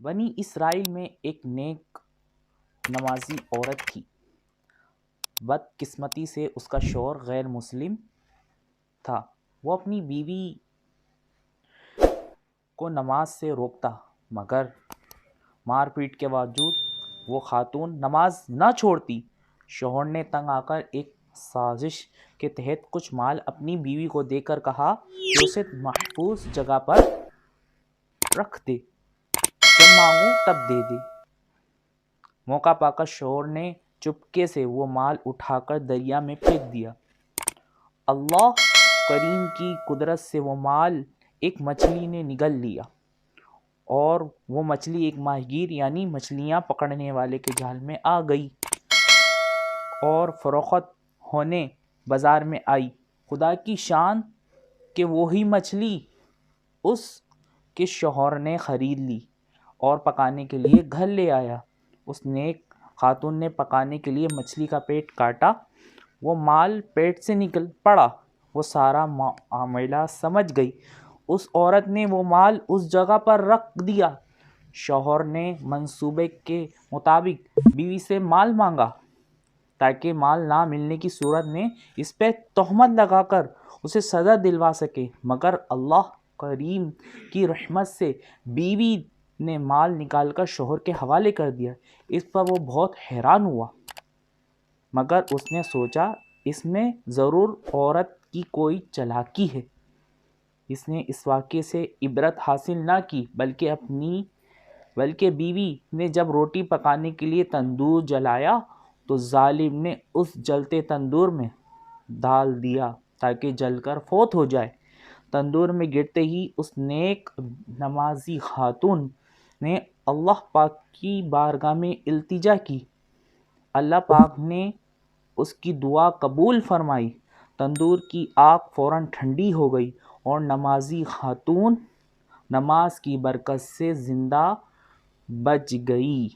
بنی اسرائیل میں ایک نیک نمازی عورت تھی۔ بدقسمتی سے اس کا شوہر غیر مسلم تھا۔ وہ اپنی بیوی کو نماز سے روکتا، مگر مار پیٹ کے باوجود وہ خاتون نماز نہ چھوڑتی۔ شوہر نے تنگ آ کر ایک سازش کے تحت کچھ مال اپنی بیوی کو دے کر کہا کہ اسے محفوظ جگہ پر رکھ دے، جب مانگوں تب دے دے۔ موقع پا کر شوہر نے چپکے سے وہ مال اٹھا کر دریا میں پھینک دیا۔ اللہ کریم کی قدرت سے وہ مال ایک مچھلی نے نگل لیا، اور وہ مچھلی ایک ماہی گیر یعنی مچھلیاں پکڑنے والے کے جال میں آ گئی اور فروخت ہونے بازار میں آئی۔ خدا کی شان کہ وہی مچھلی اس کے شوہر نے خرید لی اور پکانے کے لیے گھر لے آیا۔ اس نیک خاتون نے پکانے کے لیے مچھلی کا پیٹ کاٹا، وہ مال پیٹ سے نکل پڑا۔ وہ سارا معاملہ سمجھ گئی۔ اس عورت نے وہ مال اس جگہ پر رکھ دیا۔ شوہر نے منصوبے کے مطابق بیوی سے مال مانگا تاکہ مال نہ ملنے کی صورت میں اس پہ تہمت لگا کر اسے سزا دلوا سکے، مگر اللہ کریم کی رحمت سے بیوی نے مال نکال کر شوہر کے حوالے کر دیا۔ اس پر وہ بہت حیران ہوا، مگر اس نے سوچا اس میں ضرور عورت کی کوئی چالاکی ہے۔ اس نے اس واقعے سے عبرت حاصل نہ کی، بلکہ بیوی نے جب روٹی پکانے کے لیے تندور جلایا تو ظالم نے اس جلتے تندور میں ڈال دیا تاکہ جل کر فوت ہو جائے۔ تندور میں گرتے ہی اس نیک نمازی خاتون نے اللہ پاک کی بارگاہ میں التجا کی۔ اللہ پاک نے اس کی دعا قبول فرمائی۔ تندور کی آگ فوراً ٹھنڈی ہو گئی اور نمازی خاتون نماز کی برکت سے زندہ بچ گئی۔